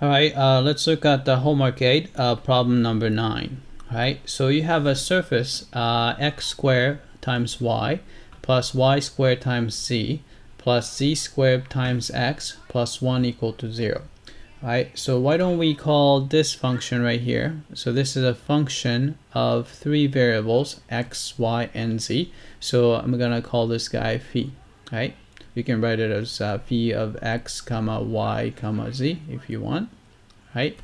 Alright, let's look at the homework 8, problem number 9. Alright, so you have a surface x squared times y plus y squared times z plus z squared times x plus 1 equal to 0. Alright, so why don't we call this function right here? So this is a function of three variables, x, y, and z. So I'm gonna call this guy phi. Right? You can write it as phi of x, comma y, comma z if you want. Right?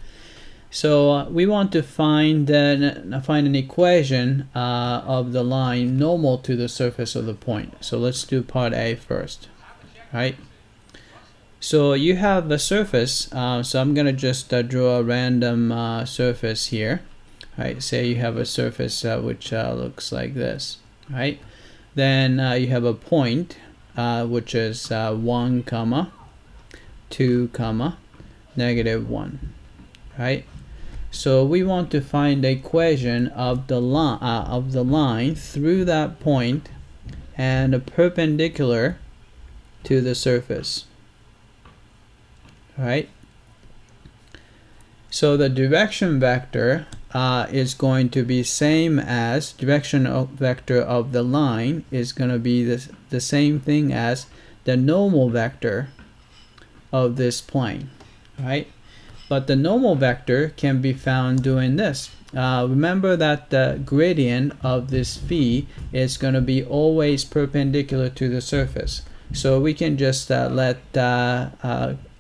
So we want to find an equation of the line normal to the surface of the point. So let's do part A first. Right? So you have the surface, so I'm gonna just draw a random surface here. Right? Say you have a surface which looks like this. Right? Then you have a point which is 1 comma 2 comma negative 1. Right? So we want to find the equation of the line through that point and perpendicular to the surface. Right? So the direction vector is going to be same as vector of the line is going to be the same thing as the normal vector of this plane. Right? But the normal vector can be found doing this. Remember that the gradient of this phi is going to be always perpendicular to the surface. So we can just let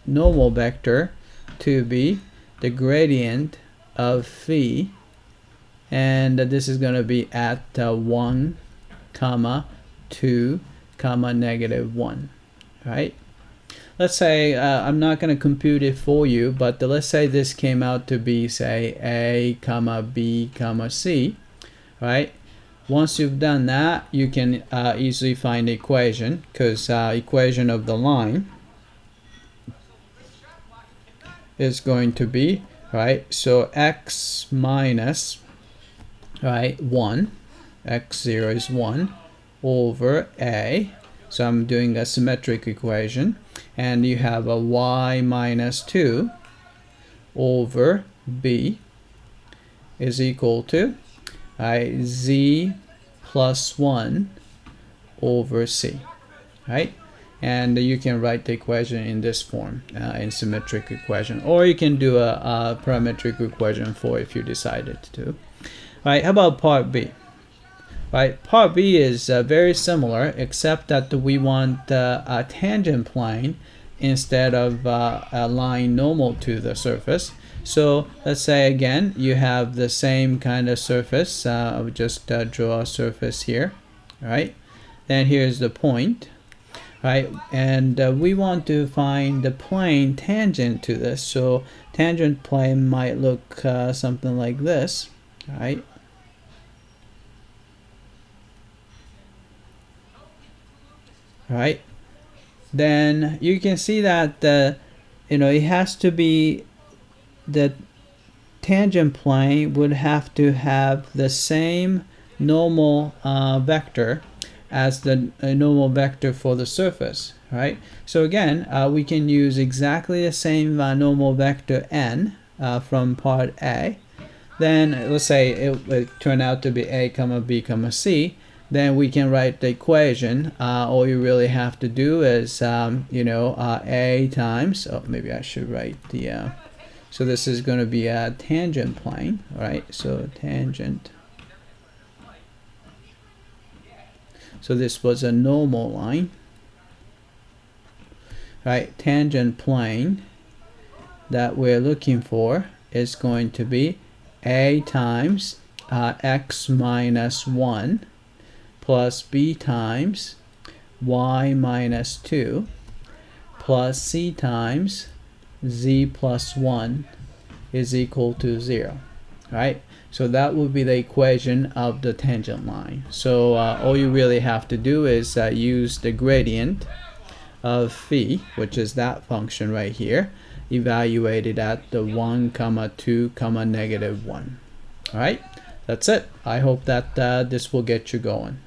normal vector to be the gradient of phi, and this is going to be at 1 comma 2 comma negative 1. Right? Let's say I'm not going to compute it for you, but let's say this came out to be, say, a comma b comma c. Right? Once you've done that, you can easily find the equation, because equation of the line is going to be, right, so x minus, right, 1, x0 is 1 over a, so I'm doing a symmetric equation, and you have a y minus 2 over b is equal to, right, z plus 1 over c. Right? And you can write the equation in this form, in symmetric equation, or you can do a parametric equation for if you decided to. Right? How about part B? Right? Part B is very similar, except that we want a tangent plane instead of a line normal to the surface. So let's say again you have the same kind of surface. I would just draw a surface here. Right? Then here's the point. Right, and we want to find the plane tangent to this. So tangent plane might look something like this. Right? Right? Then you can see that it has to be, the tangent plane would have to have the same normal vector as the normal vector for the surface. Right? So again, we can use exactly the same normal vector n from part A. Then let's say it turned out to be a comma b comma c. Then we can write the equation. All you really have to do is a times, oh, maybe I should write the so this is going to be a tangent plane. Right? So tangent. So this was a normal line. Right? Tangent plane that we're looking for is going to be a times x minus 1 plus b times y minus 2 plus c times z plus 1 is equal to 0. Right? So that would be the equation of the tangent line. So all you really have to do is use the gradient of phi, which is that function right here, evaluated at the 1 comma 2 comma negative 1. All right, that's it. I hope that this will get you going.